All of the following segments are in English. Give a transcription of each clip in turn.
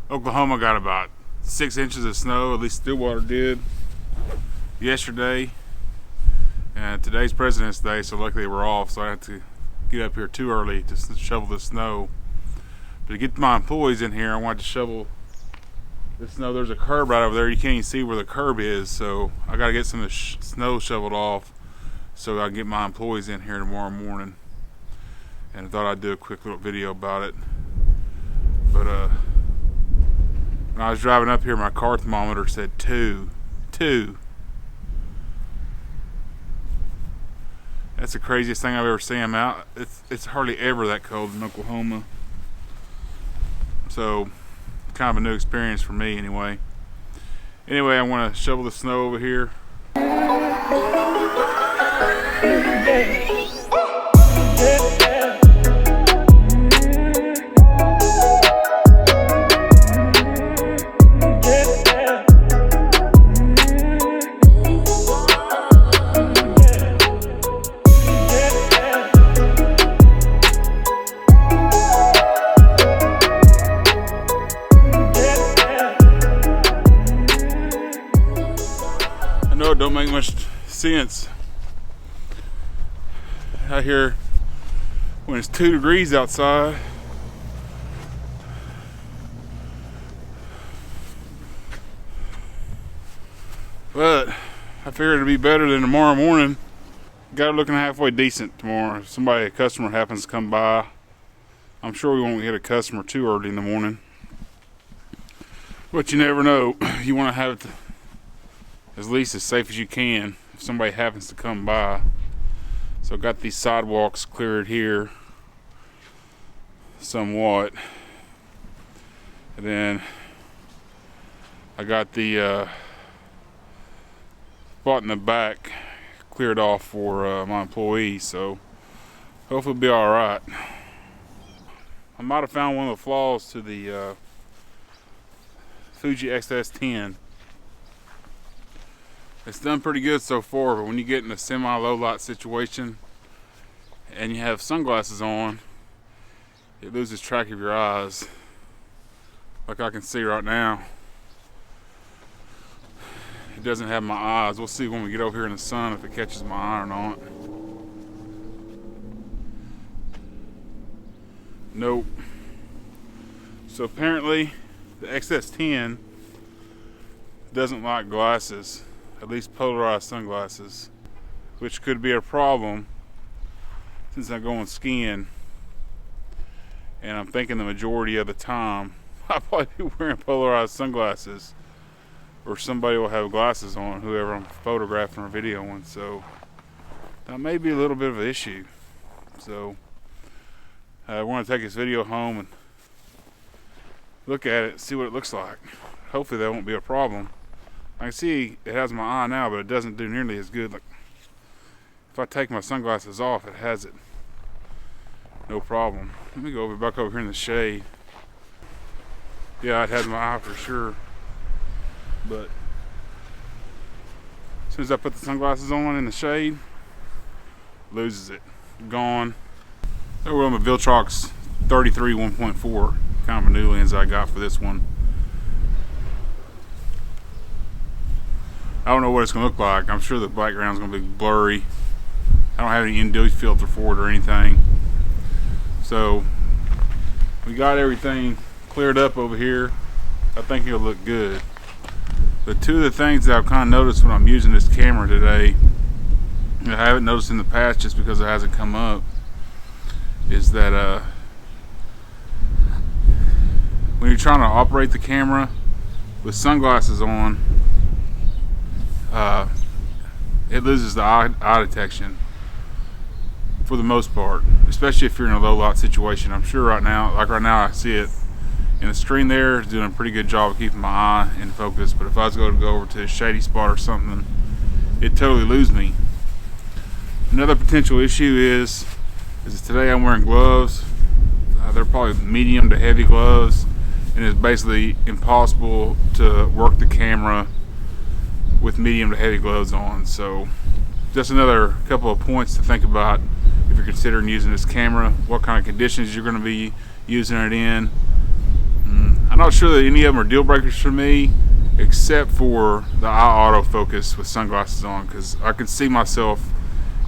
Oklahoma got about 6 inches of snow, at least Stillwater did, yesterday. And today's President's Day, so luckily we're off, so I had to get up here too early to shovel the snow. But to get my employees in here, I wanted to shovel the snow. There's a curb right over there. You can't even see where the curb is, so I got to get some of the snow shoveled off so I can get my employees in here tomorrow morning. And I thought I'd do a quick little video about it. But when I was driving up here, my car thermometer said 2. That's the craziest thing I've ever seen. I'm out. It's hardly ever that cold in Oklahoma. So, kind of a new experience for me anyway. Anyway, I want to shovel the snow over here. I know it don't make much sense out here when it's 2 degrees outside. But I figured it'd be better than tomorrow morning. Got it looking halfway decent tomorrow. If a customer happens to come by, I'm sure we won't hit a customer too early in the morning. But you never know. You want to have it at least as safe as you can if somebody happens to come by. So I got these sidewalks cleared here somewhat, and then I got the spot in the back cleared off for my employees, so hopefully it'll be all right. I might have found one of the flaws to the Fuji XS10. It's done pretty good so far, but when you get in a semi-low light situation and you have sunglasses on, it loses track of your eyes, like I can see right now. It doesn't have my eyes. We'll see when we get over here in the sun if it catches my eye or not. Nope. So apparently the XS10 doesn't like glasses, at least polarized sunglasses, which could be a problem since I'm going skiing, and I'm thinking the majority of the time I'll probably be wearing polarized sunglasses, or somebody will have glasses on, whoever I'm photographing or videoing, so that may be a little bit of an issue. So I want to take this video home and look at it, see what it looks like. Hopefully that won't be a problem. I can see it has my eye now, but it doesn't do nearly as good. Like, if I take my sunglasses off, it has it. No problem. Let me go back over here in the shade. Yeah, it has my eye for sure. But as soon as I put the sunglasses on in the shade, loses it. Gone. So we're on the Viltrox 33 1.4, kind of a new lens I got for this one. I don't know what it's going to look like. I'm sure the background's going to be blurry. I don't have any ND filter for it or anything. So we got everything cleared up over here. I think it'll look good. But two of the things that I've kind of noticed when I'm using this camera today, and I haven't noticed in the past just because it hasn't come up, is that when you're trying to operate the camera with sunglasses on, it loses the eye detection for the most part, especially if you're in a low light situation. I'm sure right now I see it in the screen there, it's doing a pretty good job of keeping my eye in focus, but if I was going to go over to a shady spot or something, it'd totally lose me. Another potential issue is today I'm wearing gloves. They're probably medium to heavy gloves, and it's basically impossible to work the camera with medium to heavy gloves on. So just another couple of points to think about if you're considering using this camera, what kind of conditions you're going to be using it in. I'm not sure that any of them are deal breakers for me, except for the eye autofocus with sunglasses on, because I can see myself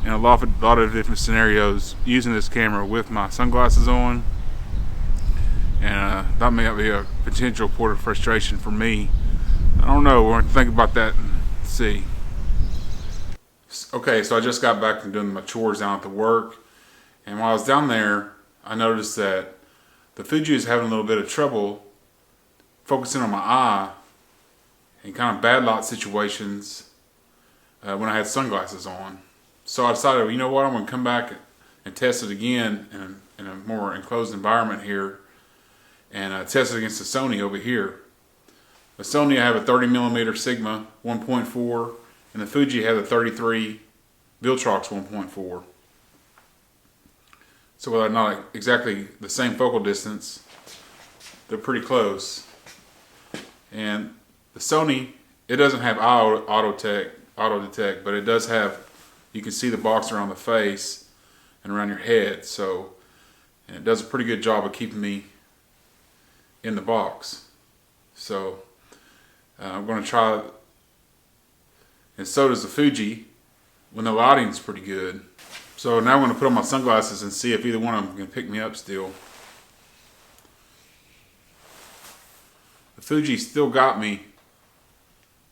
in a lot of different scenarios using this camera with my sunglasses on, and that may be a potential point of frustration for me. I don't know. We're going to think about that and see. Okay, so I just got back from doing my chores down at the work, and while I was down there, I noticed that the Fuji is having a little bit of trouble focusing on my eye in kind of bad light situations when I had sunglasses on. So I decided, you know what, I'm going to come back and test it again in a more enclosed environment here, and test it against the Sony over here. The Sony, I have a 30mm Sigma 1.4, and the Fuji has a 33 Viltrox 1.4. So while they're not exactly the same focal distance, they're pretty close. And the Sony, it doesn't have auto detect, but it does have, you can see the box around the face and around your head. So, and it does a pretty good job of keeping me in the box. So I'm going to try, and so does the Fuji when the lighting's pretty good. So now I'm going to put on my sunglasses and see if either one of them can pick me up still. The Fuji still got me.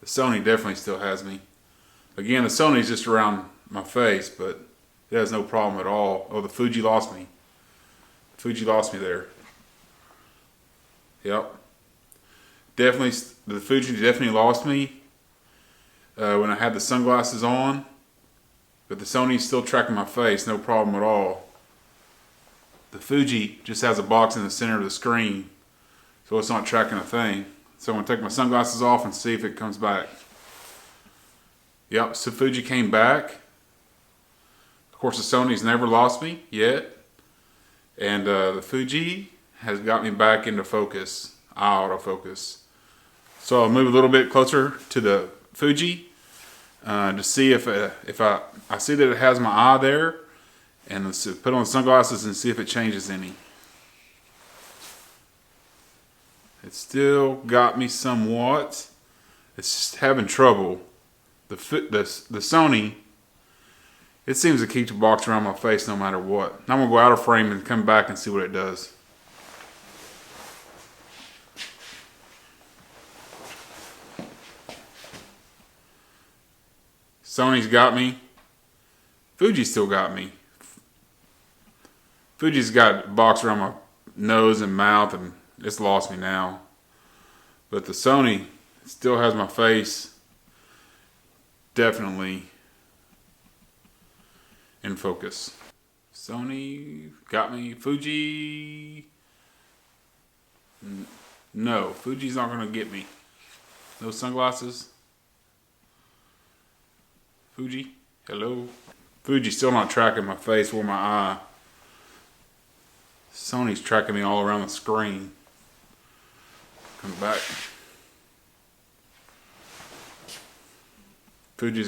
The Sony definitely still has me. Again, the Sony's just around my face, but it has no problem at all. Oh, the Fuji lost me. The Fuji lost me there. Yep. Definitely, the Fuji definitely lost me when I had the sunglasses on. But the Sony's still tracking my face, no problem at all. The Fuji just has a box in the center of the screen, so it's not tracking a thing. So I'm going to take my sunglasses off and see if it comes back. Yep, so Fuji came back. Of course, the Sony's never lost me yet. And the Fuji has got me back into focus, eye autofocus. So I'll move a little bit closer to the Fuji to see if I see that it has my eye there, and let's put on the sunglasses and see if it changes any. It still got me somewhat. It's just having trouble. The Sony, it seems to keep the box around my face no matter what. Now I'm gonna go out of frame and come back and see what it does. Sony's got me. Fuji still got me. Fuji's got a box around my nose and mouth, and it's lost me now. But the Sony still has my face definitely in focus. Sony got me. Fuji, no, Fuji's not gonna get me. No sunglasses. Fuji, hello. Fuji's still not tracking my face or my eye. Sony's tracking me all around the screen. Come back. Fuji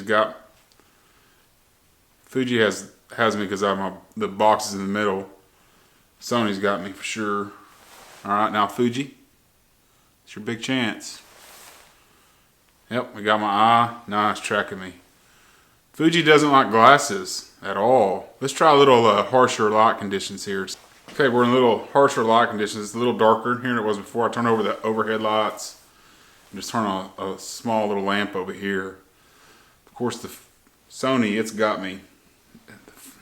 has me because the box is in the middle. Sony's got me for sure. All right, now Fuji, it's your big chance. Yep, we got my eye. Now it's tracking me. Fuji doesn't like glasses at all. Let's try a little harsher light conditions here. Okay, we're in a little harsher light conditions. It's a little darker here than it was before. I turn over the overhead lights and just turn on a small little lamp over here. Of course, the Sony, it's got me.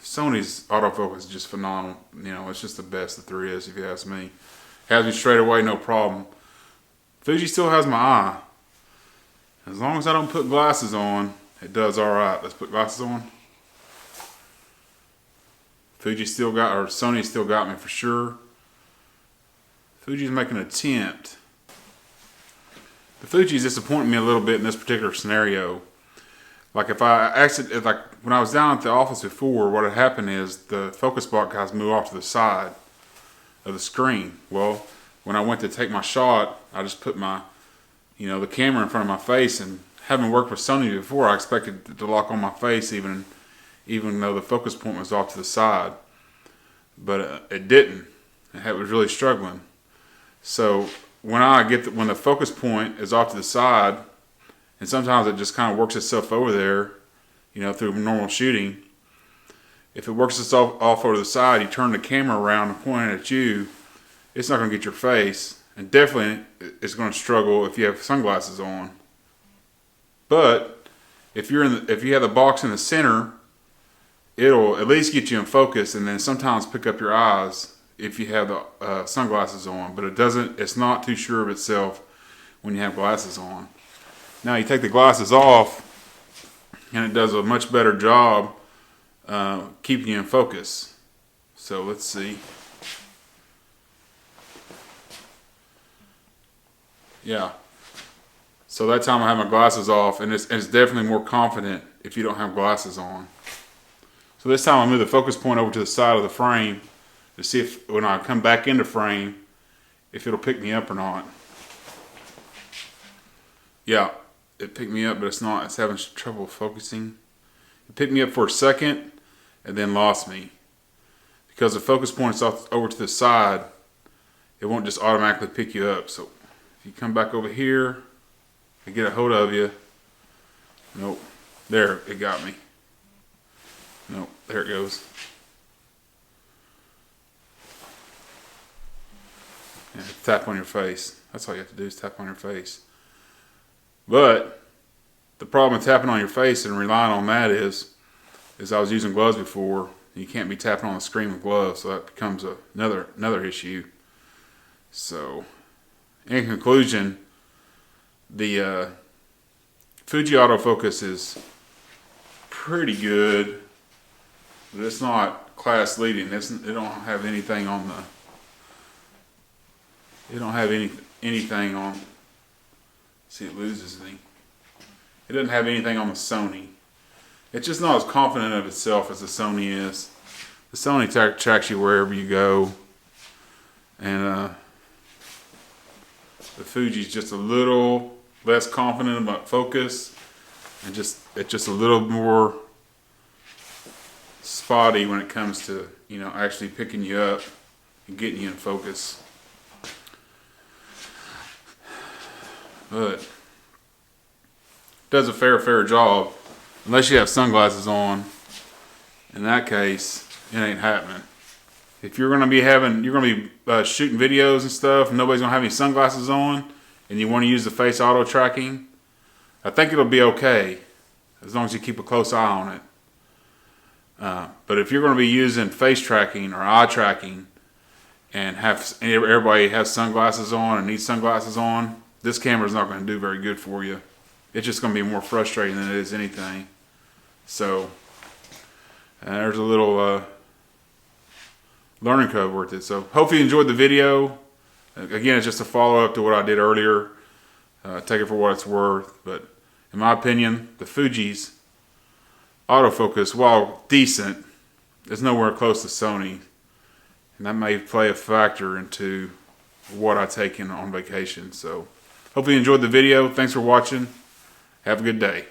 Sony's autofocus is just phenomenal. You know, it's just the best that there is, if you ask me. Has me straight away, no problem. Fuji still has my eye. As long as I don't put glasses on, it does all right. Let's put glasses on. Fuji still got, or Sony still got me for sure. Fuji's making an attempt. The Fuji's disappointing me a little bit in this particular scenario. Like if I actually, like when I was down at the office before, what had happened is the focus block guys moved off to the side of the screen. Well, when I went to take my shot, I just put my, the camera in front of my face, and having worked with Sony before, I expected it to lock on my face even though the focus point was off to the side. But it didn't. It was really struggling. So when the focus point is off to the side, and sometimes it just kind of works itself over there, you know, through normal shooting. If it works itself off over the side, you turn the camera around and point it at you, it's not going to get your face, and definitely it's going to struggle if you have sunglasses on. But if you have the box in the center, it'll at least get you in focus, and then sometimes pick up your eyes if you have the sunglasses on. But it's not too sure of itself when you have glasses on. Now you take the glasses off, and it does a much better job keeping you in focus. So let's see. Yeah. So that time I have my glasses off, and it's definitely more confident if you don't have glasses on. So this time I move the focus point over to the side of the frame to see if when I come back into frame, if it'll pick me up or not. Yeah, it picked me up, but it's not. It's having trouble focusing. It picked me up for a second and then lost me. Because the focus point is off over to the side, it won't just automatically pick you up. So if you come back over here, I get a hold of you. Nope. There, it got me. Nope, there it goes. Yeah, tap on your face. That's all you have to do is tap on your face. But the problem with tapping on your face and relying on that is I was using gloves before. You can't be tapping on the screen with gloves, so that becomes another issue. So, in conclusion, the Fuji autofocus is pretty good, but it's not class leading. It don't have anything on the. It don't have anything on. See, it loses me. It doesn't have anything on the Sony. It's just not as confident of itself as the Sony is. The Sony tracks you wherever you go, and the Fuji's just a little less confident about focus, and it's just a little more spotty when it comes to, you know, actually picking you up and getting you in focus. But it does a fair job, unless you have sunglasses on. In that case, it ain't happening. If you're gonna be shooting videos and stuff, and nobody's gonna have any sunglasses on, and you want to use the face auto tracking, I think it'll be okay as long as you keep a close eye on it. But if you're going to be using face tracking or eye tracking, and everybody has sunglasses on and needs sunglasses on, this camera is not going to do very good for you. It's just going to be more frustrating than it is anything. So there's a little learning curve with it. So hopefully you enjoyed the video. Again, it's just a follow-up to what I did earlier. Take it for what it's worth. But in my opinion, the Fuji's autofocus, while decent, is nowhere close to Sony. And that may play a factor into what I take in on vacation. So hopefully you enjoyed the video. Thanks for watching. Have a good day.